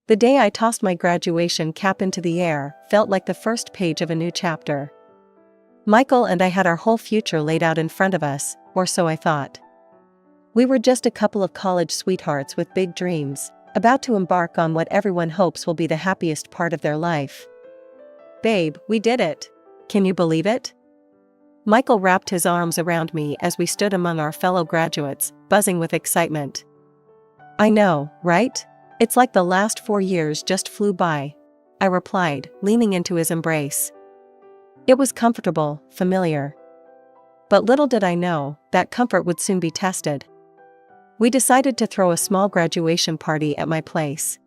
The day I tossed my graduation cap into the air felt like the first page of a new chapter. Michael and I had our whole future laid out in front of us, or so I thought. We were just a couple of college sweethearts with big dreams, about to embark on what everyone hopes will be the happiest part of their life. "Babe, we did it. Can you believe it?" Michael wrapped his arms around me as we stood among our fellow graduates, buzzing with excitement. "I know, right? It's like the last 4 years just flew by," I replied, leaning into his embrace. It was comfortable, familiar. But little did I know, that comfort would soon be tested. We decided to throw a small graduation party at my place.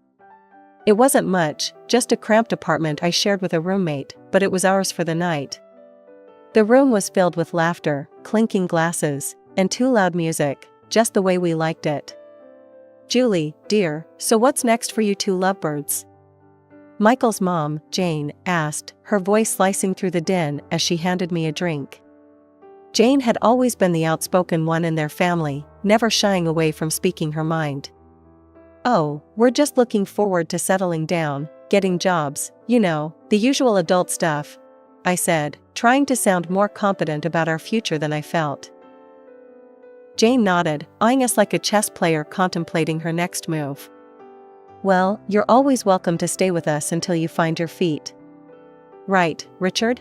It wasn't much, just a cramped apartment I shared with a roommate, but it was ours for the night. The room was filled with laughter, clinking glasses, and too loud music, just the way we liked it. "Julie, dear, so what's next for you two lovebirds?" Michael's mom, Jane, asked, her voice slicing through the din as she handed me a drink. Jane had always been the outspoken one in their family, never shying away from speaking her mind. "Oh, we're just looking forward to settling down, getting jobs, you know, the usual adult stuff," I said, trying to sound more confident about our future than I felt. Jane nodded, eyeing us like a chess player contemplating her next move. "Well, you're always welcome to stay with us until you find your feet." "Right, Richard?"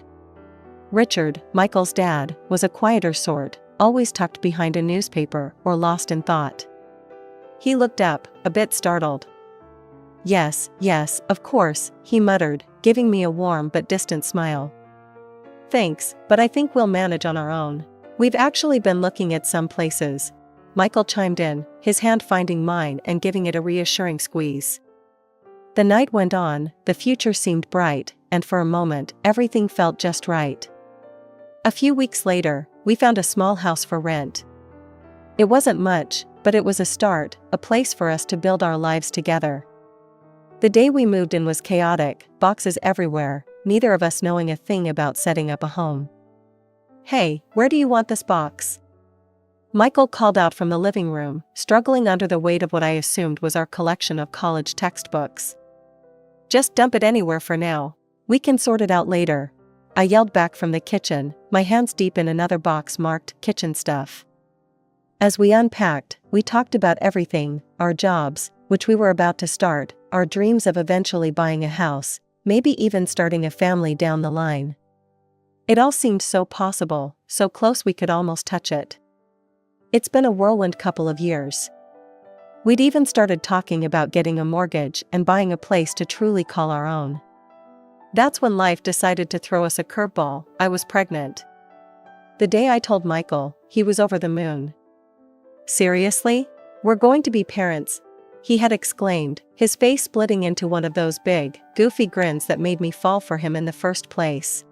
Richard, Michael's dad, was a quieter sort, always tucked behind a newspaper or lost in thought. He looked up, a bit startled. Yes, of course," he muttered, giving me a warm but distant smile. "Thanks, but I think we'll manage on our own. We've actually been looking at some places." Michael chimed in, his hand finding mine and giving it a reassuring squeeze. The night went on, the future seemed bright, and for a moment, everything felt just right. A few weeks later, we found a small house for rent. It wasn't much, but it was a start, a place for us to build our lives together. The day we moved in was chaotic, boxes everywhere, neither of us knowing a thing about setting up a home. "Hey, where do you want this box?" Michael called out from the living room, struggling under the weight of what I assumed was our collection of college textbooks. "Just dump it anywhere for now. We can sort it out later," I yelled back from the kitchen, my hands deep in another box marked kitchen stuff. As we unpacked, we talked about everything, our jobs, which we were about to start, our dreams of eventually buying a house, maybe even starting a family down the line. It all seemed so possible, so close we could almost touch it. It's been a whirlwind couple of years. We'd even started talking about getting a mortgage and buying a place to truly call our own. That's when life decided to throw us a curveball. I was pregnant. The day I told Michael, he was over the moon. "Seriously? We're going to be parents?" he had exclaimed, his face splitting into one of those big, goofy grins that made me fall for him in the first place.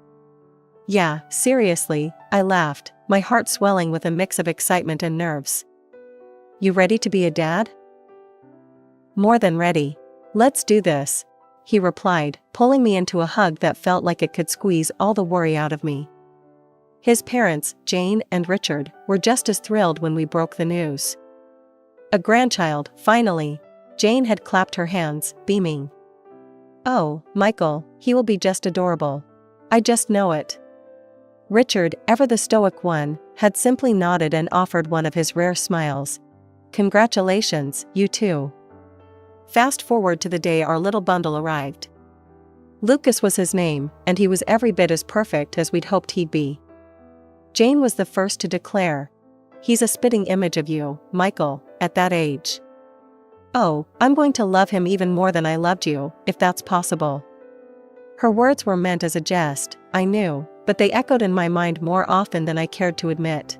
"Yeah, seriously," I laughed, my heart swelling with a mix of excitement and nerves. "You ready to be a dad?" "More than ready. Let's do this," he replied, pulling me into a hug that felt like it could squeeze all the worry out of me. His parents, Jane and Richard, were just as thrilled when we broke the news. A grandchild, finally. Jane had clapped her hands, beaming. "Oh, Michael, he will be just adorable. I just know it." Richard, ever the stoic one, had simply nodded and offered one of his rare smiles. "Congratulations, you too." Fast forward to the day our little bundle arrived. Lucas was his name, and he was every bit as perfect as we'd hoped he'd be. Jane was the first to declare, "He's a spitting image of you, Michael, at that age. Oh, I'm going to love him even more than I loved you, if that's possible." Her words were meant as a jest, I knew, but they echoed in my mind more often than I cared to admit.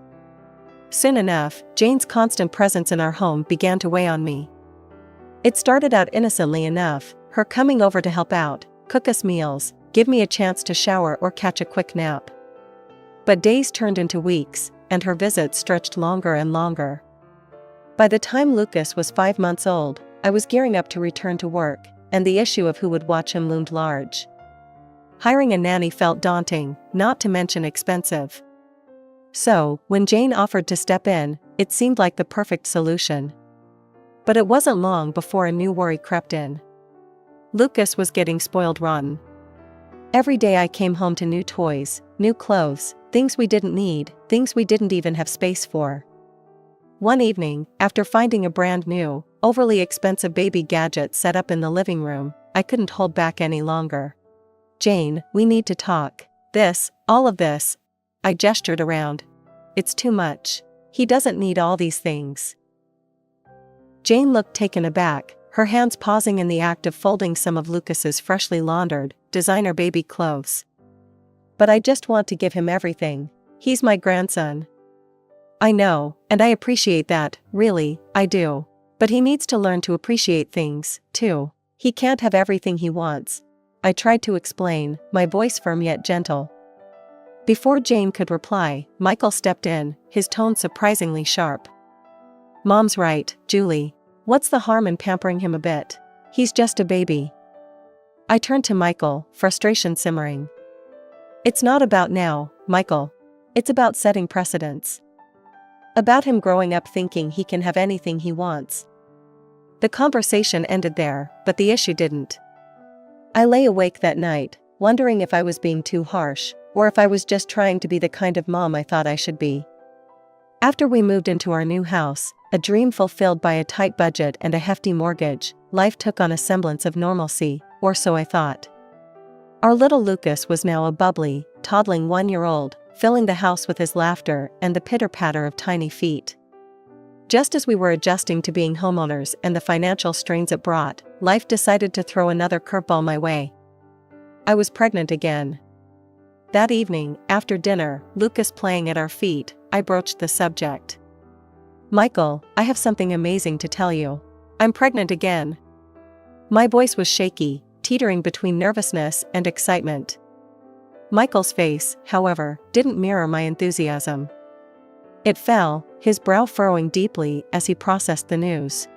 Soon enough, Jane's constant presence in our home began to weigh on me. It started out innocently enough, her coming over to help out, cook us meals, give me a chance to shower or catch a quick nap. But days turned into weeks, and her visits stretched longer and longer. By the time Lucas was 5 months old, I was gearing up to return to work, and the issue of who would watch him loomed large. Hiring a nanny felt daunting, not to mention expensive. So, when Jane offered to step in, it seemed like the perfect solution. But it wasn't long before a new worry crept in. Lucas was getting spoiled rotten. Every day I came home to new toys, new clothes, things we didn't need, things we didn't even have space for. One evening, after finding a brand new, overly expensive baby gadget set up in the living room, I couldn't hold back any longer. "Jane, we need to talk. All of this." I gestured around. "It's too much. He doesn't need all these things." Jane looked taken aback, her hands pausing in the act of folding some of Lucas's freshly laundered, designer baby clothes. "But I just want to give him everything. He's my grandson." "I know, and I appreciate that, really, I do. But he needs to learn to appreciate things, too. He can't have everything he wants." I tried to explain, my voice firm yet gentle. Before Jane could reply, Michael stepped in, his tone surprisingly sharp. "Mom's right, Julie. What's the harm in pampering him a bit? He's just a baby." I turned to Michael, frustration simmering. "It's not about now, Michael. It's about setting precedents. About him growing up thinking he can have anything he wants." The conversation ended there, but the issue didn't. I lay awake that night, wondering if I was being too harsh, or if I was just trying to be the kind of mom I thought I should be. After we moved into our new house, a dream fulfilled by a tight budget and a hefty mortgage, life took on a semblance of normalcy, or so I thought. Our little Lucas was now a bubbly, toddling 1-year-old, filling the house with his laughter and the pitter-patter of tiny feet. Just as we were adjusting to being homeowners and the financial strains it brought, life decided to throw another curveball my way. I was pregnant again. That evening, after dinner, Lucas playing at our feet, I broached the subject. "Michael, I have something amazing to tell you. I'm pregnant again." My voice was shaky, teetering between nervousness and excitement. Michael's face, however, didn't mirror my enthusiasm. It fell, his brow furrowing deeply as he processed the news.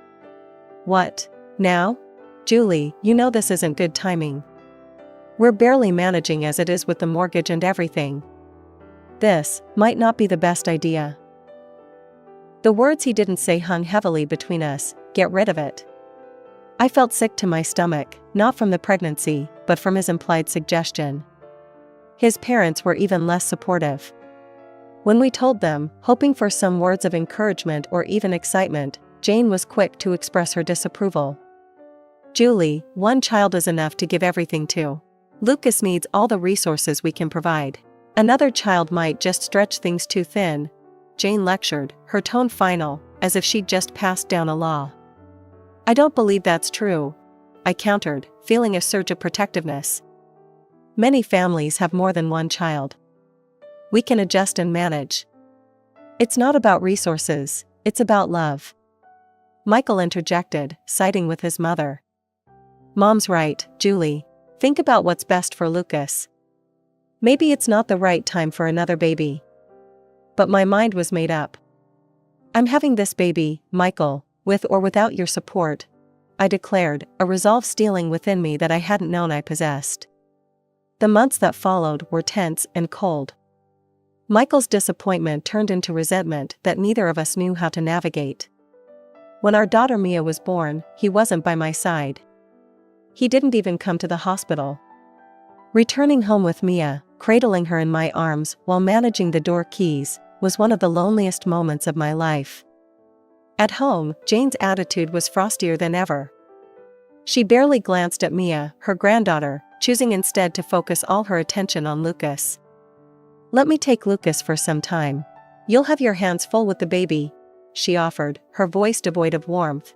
"What? Now? Julie, you know this isn't good timing. We're barely managing as it is with the mortgage and everything. This might not be the best idea." The words he didn't say hung heavily between us. "Get rid of it." I felt sick to my stomach, not from the pregnancy, but from his implied suggestion. His parents were even less supportive. When we told them, hoping for some words of encouragement or even excitement, Jane was quick to express her disapproval. "Julie, one child is enough to give everything to. Lucas needs all the resources we can provide. Another child might just stretch things too thin," Jane lectured, her tone final, as if she'd just passed down a law. "I don't believe that's true," I countered, feeling a surge of protectiveness. "Many families have more than one child. We can adjust and manage. It's not about resources, it's about love." Michael interjected, siding with his mother. "Mom's right, Julie. Think about what's best for Lucas. Maybe it's not the right time for another baby." But my mind was made up. "I'm having this baby, Michael, with or without your support," I declared, a resolve stealing within me that I hadn't known I possessed. The months that followed were tense and cold. Michael's disappointment turned into resentment that neither of us knew how to navigate. When our daughter Mia was born, he wasn't by my side. He didn't even come to the hospital. Returning home with Mia, cradling her in my arms while managing the door keys, was one of the loneliest moments of my life. At home, Jane's attitude was frostier than ever. She barely glanced at Mia, her granddaughter, choosing instead to focus all her attention on Lucas. "Let me take Lucas for some time. You'll have your hands full with the baby," she offered, her voice devoid of warmth.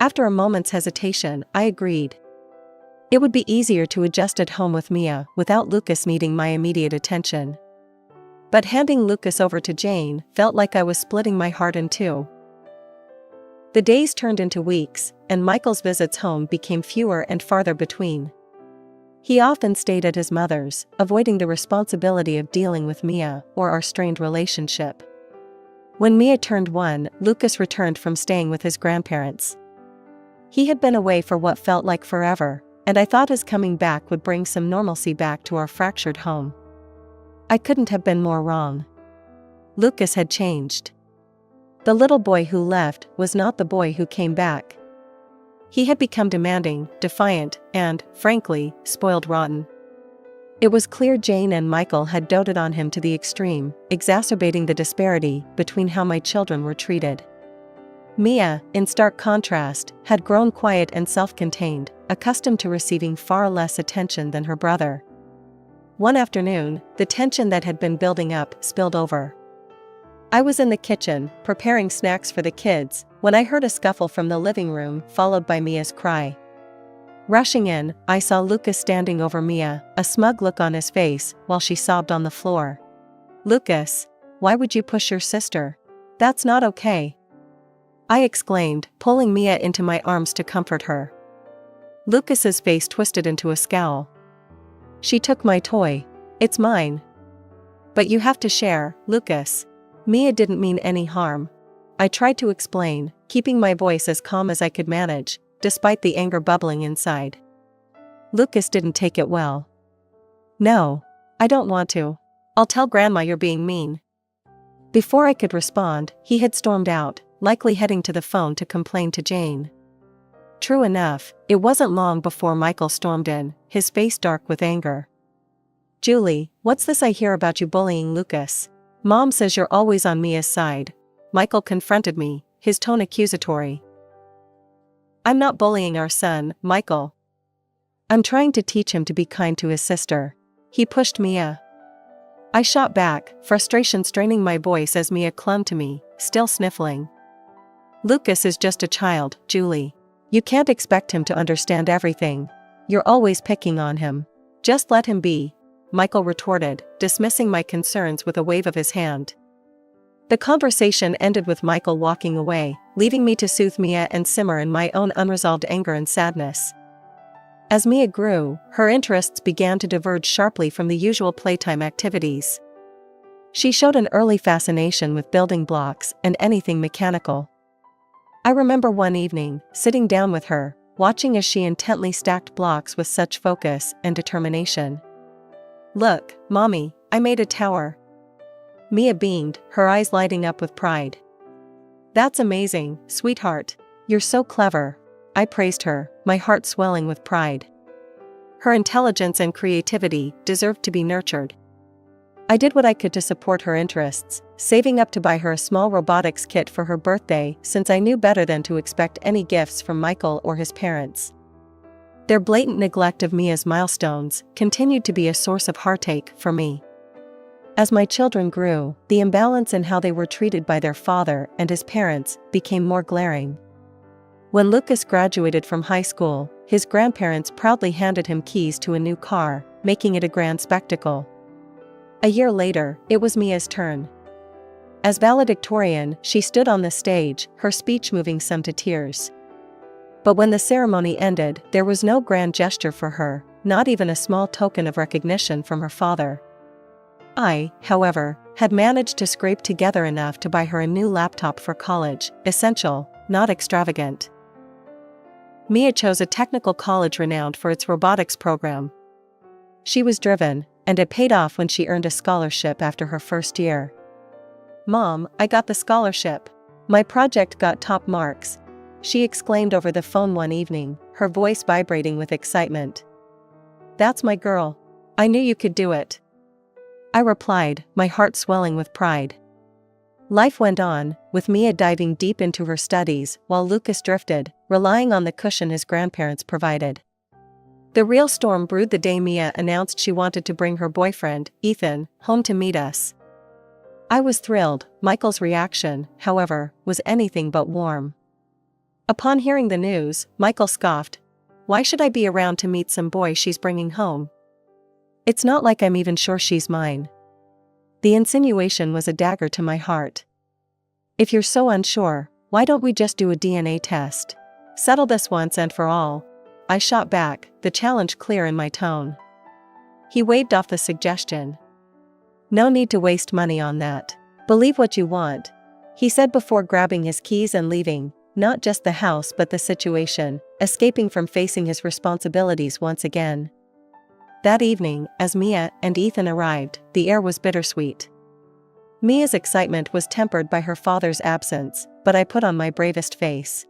After a moment's hesitation, I agreed. It would be easier to adjust at home with Mia without Lucas needing my immediate attention. But handing Lucas over to Jane felt like I was splitting my heart in two. The days turned into weeks, and Michael's visits home became fewer and farther between. He often stayed at his mother's, avoiding the responsibility of dealing with Mia or our strained relationship. When Mia turned 1, Lucas returned from staying with his grandparents. He had been away for what felt like forever, and I thought his coming back would bring some normalcy back to our fractured home. I couldn't have been more wrong. Lucas had changed. The little boy who left was not the boy who came back. He had become demanding, defiant, and, frankly, spoiled rotten. It was clear Jane and Michael had doted on him to the extreme, exacerbating the disparity between how my children were treated. Mia, in stark contrast, had grown quiet and self-contained, accustomed to receiving far less attention than her brother. One afternoon, the tension that had been building up spilled over. I was in the kitchen, preparing snacks for the kids, when I heard a scuffle from the living room, followed by Mia's cry. Rushing in, I saw Lucas standing over Mia, a smug look on his face, while she sobbed on the floor. "Lucas, why would you push your sister? That's not okay," I exclaimed, pulling Mia into my arms to comfort her. Lucas's face twisted into a scowl. "She took my toy. It's mine." "But you have to share, Lucas. Mia didn't mean any harm," I tried to explain, keeping my voice as calm as I could manage, despite the anger bubbling inside. Lucas didn't take it well. "No, I don't want to. I'll tell Grandma you're being mean." Before I could respond, he had stormed out, likely heading to the phone to complain to Jane. True enough, it wasn't long before Michael stormed in, his face dark with anger. "Julie, what's this I hear about you bullying Lucas? Mom says you're always on Mia's side." Michael confronted me, his tone accusatory. "I'm not bullying our son, Michael. I'm trying to teach him to be kind to his sister." He pushed Mia. I shot back, frustration straining my voice as Mia clung to me, still sniffling. "Lucas is just a child, Julie. You can't expect him to understand everything. You're always picking on him. Just let him be," Michael retorted, dismissing my concerns with a wave of his hand. The conversation ended with Michael walking away, leaving me to soothe Mia and simmer in my own unresolved anger and sadness. As Mia grew, her interests began to diverge sharply from the usual playtime activities. She showed an early fascination with building blocks and anything mechanical. I remember one evening, sitting down with her, watching as she intently stacked blocks with such focus and determination. "Look, Mommy, I made a tower." Mia beamed, her eyes lighting up with pride. "That's amazing, sweetheart. You're so clever," I praised her, my heart swelling with pride. Her intelligence and creativity deserved to be nurtured. I did what I could to support her interests, saving up to buy her a small robotics kit for her birthday, since I knew better than to expect any gifts from Michael or his parents. Their blatant neglect of Mia's milestones continued to be a source of heartache for me. As my children grew, the imbalance in how they were treated by their father and his parents became more glaring. When Lucas graduated from high school, his grandparents proudly handed him keys to a new car, making it a grand spectacle. A year later, it was Mia's turn. As valedictorian, she stood on the stage, her speech moving some to tears. But when the ceremony ended, there was no grand gesture for her, not even a small token of recognition from her father. I, however, had managed to scrape together enough to buy her a new laptop for college, essential, not extravagant. Mia chose a technical college renowned for its robotics program. She was driven, and it paid off when she earned a scholarship after her first year. "Mom, I got the scholarship. My project got top marks," she exclaimed over the phone one evening, her voice vibrating with excitement. "That's my girl. I knew you could do it," I replied, my heart swelling with pride. Life went on, with Mia diving deep into her studies while Lucas drifted, relying on the cushion his grandparents provided. The real storm brewed the day Mia announced she wanted to bring her boyfriend, Ethan, home to meet us. I was thrilled. Michael's reaction, however, was anything but warm. Upon hearing the news, Michael scoffed. "Why should I be around to meet some boy she's bringing home? It's not like I'm even sure she's mine." The insinuation was a dagger to my heart. "If you're so unsure, why don't we just do a DNA test? Settle this once and for all," I shot back, the challenge clear in my tone. He waved off the suggestion. "No need to waste money on that. Believe what you want," he said before grabbing his keys and leaving, not just the house but the situation, escaping from facing his responsibilities once again. That evening, as Mia and Ethan arrived, the air was bittersweet. Mia's excitement was tempered by her father's absence, but I put on my bravest face.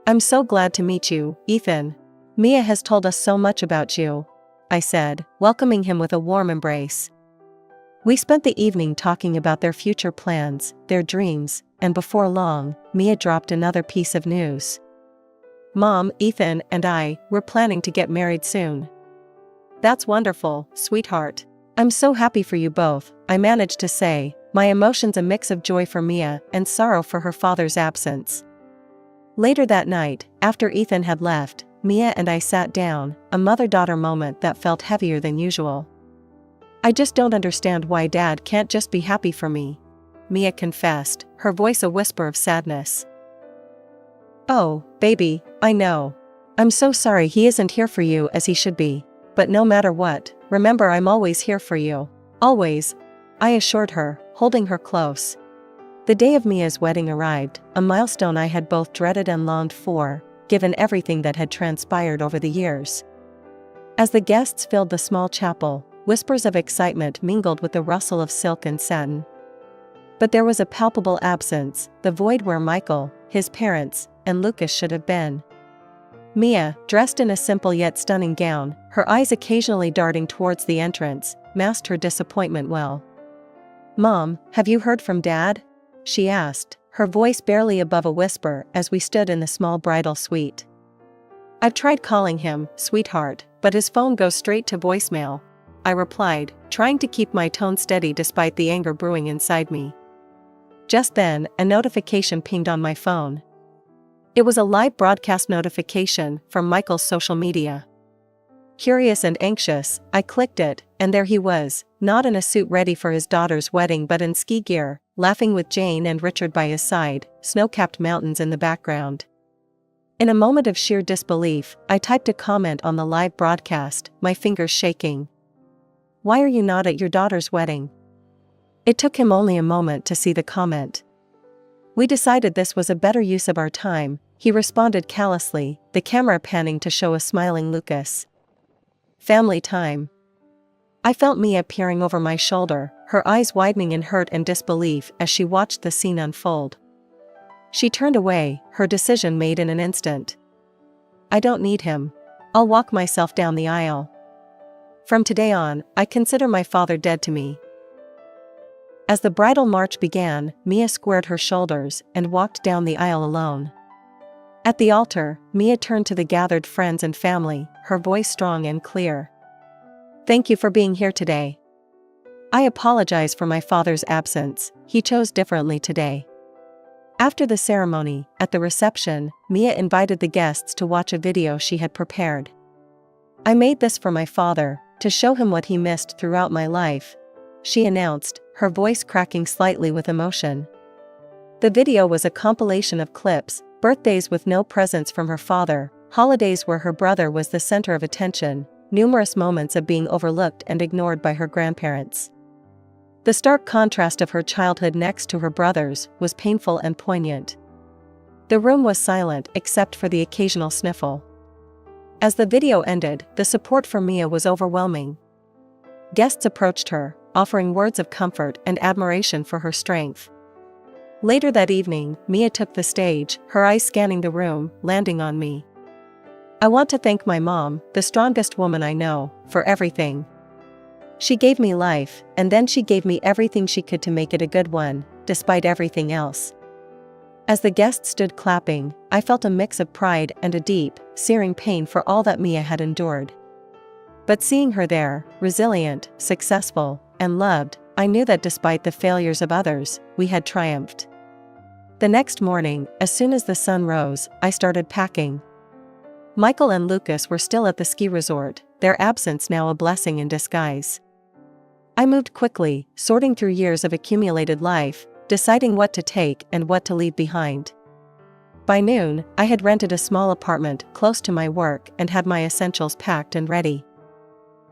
I'm so glad to meet you, Ethan. Mia has told us so much about you, I said, welcoming him with a warm embrace. We spent the evening talking about their future plans, their dreams, and before long, Mia dropped another piece of news. Mom, Ethan, and we're planning to get married soon. That's wonderful, sweetheart. I'm so happy for you both, I managed to say, my emotions a mix of joy for Mia and sorrow for her father's absence. Later that night, after Ethan had left, Mia and I sat down, a mother-daughter moment that felt heavier than usual. I just don't understand why Dad can't just be happy for me, Mia confessed, her voice a whisper of sadness. Oh, baby, I know. I'm so sorry he isn't here for you as he should be. But no matter what, remember I'm always here for you. Always, I assured her, holding her close. The day of Mia's wedding arrived, a milestone I had both dreaded and longed for, given everything that had transpired over the years. As the guests filled the small chapel, whispers of excitement mingled with the rustle of silk and satin. But there was a palpable absence, the void where Michael, his parents, and Lucas should have been. Mia, dressed in a simple yet stunning gown, her eyes occasionally darting towards the entrance, masked her disappointment well. Mom, have you heard from Dad? She asked, her voice barely above a whisper as we stood in the small bridal suite. I've tried calling him, sweetheart, but his phone goes straight to voicemail, I replied, trying to keep my tone steady despite the anger brewing inside me. Just then, a notification pinged on my phone. It was a live broadcast notification from Michael's social media. Curious and anxious, I clicked it, and there he was, not in a suit ready for his daughter's wedding but in ski gear, laughing with Jane and Richard by his side, snow-capped mountains in the background. In a moment of sheer disbelief, I typed a comment on the live broadcast, my fingers shaking. Why are you not at your daughter's wedding? It took him only a moment to see the comment. We decided this was a better use of our time, he responded callously, the camera panning to show a smiling Lucas. Family time. I felt Mia peering over my shoulder, her eyes widening in hurt and disbelief as she watched the scene unfold. She turned away, her decision made in an instant. I don't need him. I'll walk myself down the aisle. From today on, I consider my father dead to me. As the bridal march began, Mia squared her shoulders and walked down the aisle alone. At the altar, Mia turned to the gathered friends and family, her voice strong and clear. Thank you for being here today. I apologize for my father's absence, he chose differently today. After the ceremony, at the reception, Mia invited the guests to watch a video she had prepared. I made this for my father, to show him what he missed throughout my life, she announced, her voice cracking slightly with emotion. The video was a compilation of clips, birthdays with no presents from her father, holidays where her brother was the center of attention, numerous moments of being overlooked and ignored by her grandparents. The stark contrast of her childhood next to her brother's was painful and poignant. The room was silent except for the occasional sniffle. As the video ended, the support for Mia was overwhelming. Guests approached her, offering words of comfort and admiration for her strength. Later that evening, Mia took the stage, her eyes scanning the room, landing on me. I want to thank my mom, the strongest woman I know, for everything. She gave me life, and then she gave me everything she could to make it a good one, despite everything else. As the guests stood clapping, I felt a mix of pride and a deep, searing pain for all that Mia had endured. But seeing her there, resilient, successful, and loved, I knew that despite the failures of others, we had triumphed. The next morning, as soon as the sun rose, I started packing. Michael and Lucas were still at the ski resort, their absence now a blessing in disguise. I moved quickly, sorting through years of accumulated life, deciding what to take and what to leave behind. By noon, I had rented a small apartment close to my work and had my essentials packed and ready.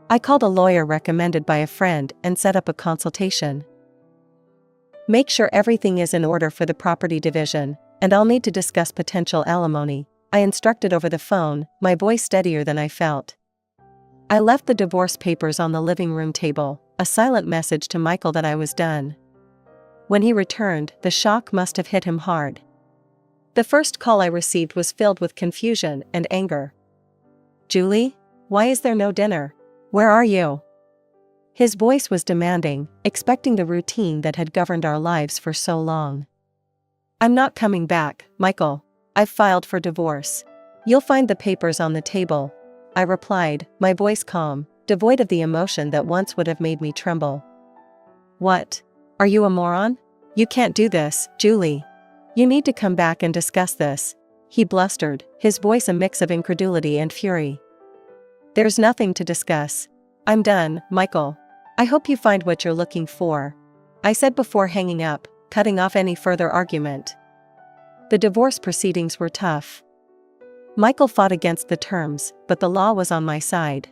I called a lawyer recommended by a friend and set up a consultation. Make sure everything is in order for the property division, and I'll need to discuss potential alimony, I instructed over the phone, my voice steadier than I felt. I left the divorce papers on the living room table, a silent message to Michael that I was done. When he returned, the shock must have hit him hard. The first call I received was filled with confusion and anger. "Julie? Why is there no dinner? Where are you?" His voice was demanding, expecting the routine that had governed our lives for so long. "I'm not coming back, Michael. I've filed for divorce. You'll find the papers on the table," I replied, my voice calm, devoid of the emotion that once would have made me tremble. "What? Are you a moron? You can't do this, Julie. You need to come back and discuss this," he blustered, his voice a mix of incredulity and fury. "There's nothing to discuss. I'm done, Michael. I hope you find what you're looking for," I said before hanging up, cutting off any further argument. The divorce proceedings were tough. Michael fought against the terms, but the law was on my side.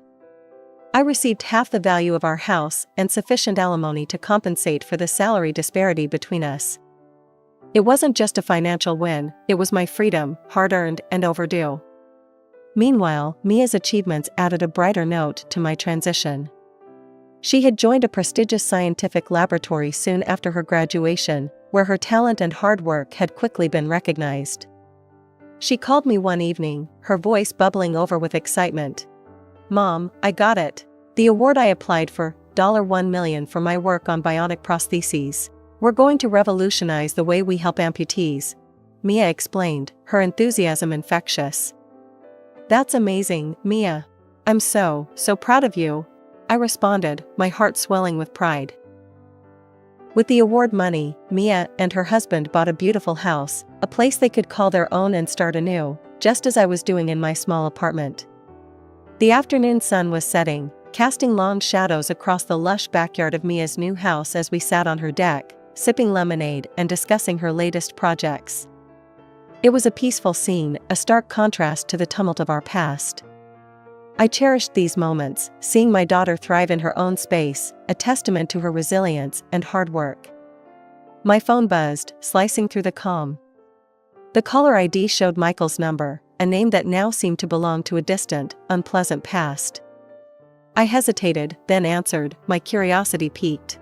I received half the value of our house and sufficient alimony to compensate for the salary disparity between us. It wasn't just a financial win, it was my freedom, hard-earned and overdue. Meanwhile, Mia's achievements added a brighter note to my transition. She had joined a prestigious scientific laboratory soon after her graduation, where her talent and hard work had quickly been recognized. She called me one evening, her voice bubbling over with excitement. "Mom, I got it. The award I applied for, $1 million for my work on bionic prostheses. We're going to revolutionize the way we help amputees," Mia explained, her enthusiasm infectious. "That's amazing, Mia. I'm so proud of you," I responded, my heart swelling with pride. With the award money, Mia and her husband bought a beautiful house, a place they could call their own and start anew, just as I was doing in my small apartment. The afternoon sun was setting, casting long shadows across the lush backyard of Mia's new house as we sat on her deck, sipping lemonade and discussing her latest projects. It was a peaceful scene, a stark contrast to the tumult of our past. I cherished these moments, seeing my daughter thrive in her own space, a testament to her resilience and hard work. My phone buzzed, slicing through the calm. The caller ID showed Michael's number, a name that now seemed to belong to a distant, unpleasant past. I hesitated, then answered, my curiosity piqued.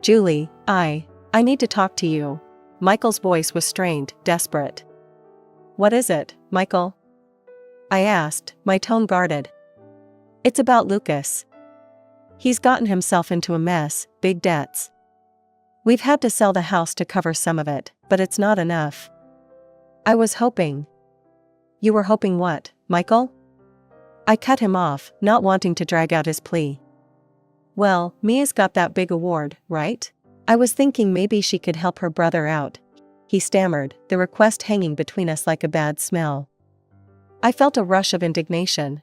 "Julie, I need to talk to you." Michael's voice was strained, desperate. "What is it, Michael?" I asked, my tone guarded. "It's about Lucas. He's gotten himself into a mess, big debts. We've had to sell the house to cover some of it, but it's not enough." I was hoping. "You were hoping what, Michael?" I cut him off, not wanting to drag out his plea. "Well, Mia's got that big award, right? I was thinking maybe she could help her brother out," he stammered, the request hanging between us like a bad smell. I felt a rush of indignation.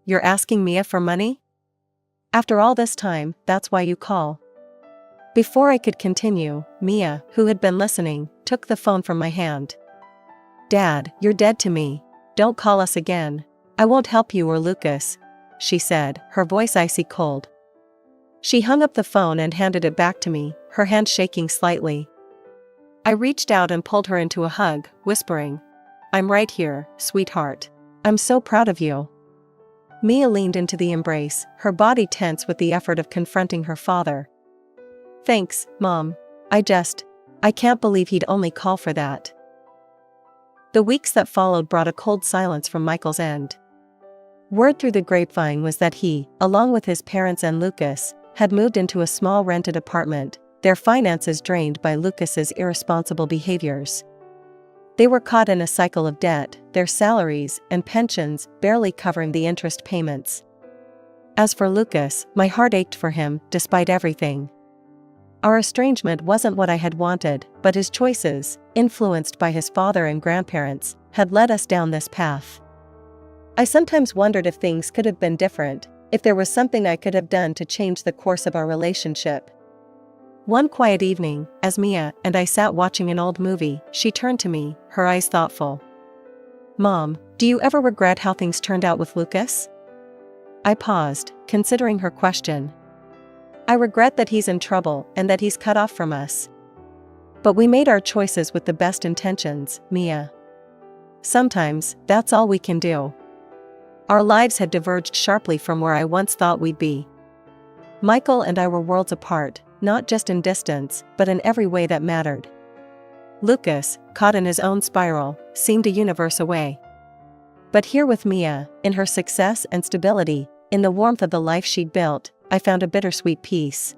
"You're asking Mia for money? After all this time, that's why you call?" Before I could continue, Mia, who had been listening, took the phone from my hand. "Dad, you're dead to me. Don't call us again. I won't help you or Lucas," she said, her voice icy cold. She hung up the phone and handed it back to me, her hand shaking slightly. I reached out and pulled her into a hug, whispering, "I'm right here, sweetheart. I'm so proud of you." Mia leaned into the embrace, her body tense with the effort of confronting her father. "Thanks, Mom. I can't believe he'd only call for that." The weeks that followed brought a cold silence from Michael's end. Word through the grapevine was that he, along with his parents and Lucas, had moved into a small rented apartment, their finances drained by Lucas's irresponsible behaviors. They were caught in a cycle of debt, their salaries and pensions barely covering the interest payments. As for Lucas, my heart ached for him, despite everything. Our estrangement wasn't what I had wanted, but his choices, influenced by his father and grandparents, had led us down this path. I sometimes wondered if things could have been different, if there was something I could have done to change the course of our relationship. One quiet evening, as Mia and I sat watching an old movie, she turned to me, her eyes thoughtful. "Mom, do you ever regret how things turned out with Lucas?" I paused, considering her question. "I regret that he's in trouble and that he's cut off from us. But we made our choices with the best intentions, Mia. Sometimes, that's all we can do." Our lives had diverged sharply from where I once thought we'd be. Michael and I were worlds apart, not just in distance, but in every way that mattered. Lucas, caught in his own spiral, seemed a universe away. But here with Mia, in her success and stability, in the warmth of the life she'd built, I found a bittersweet peace.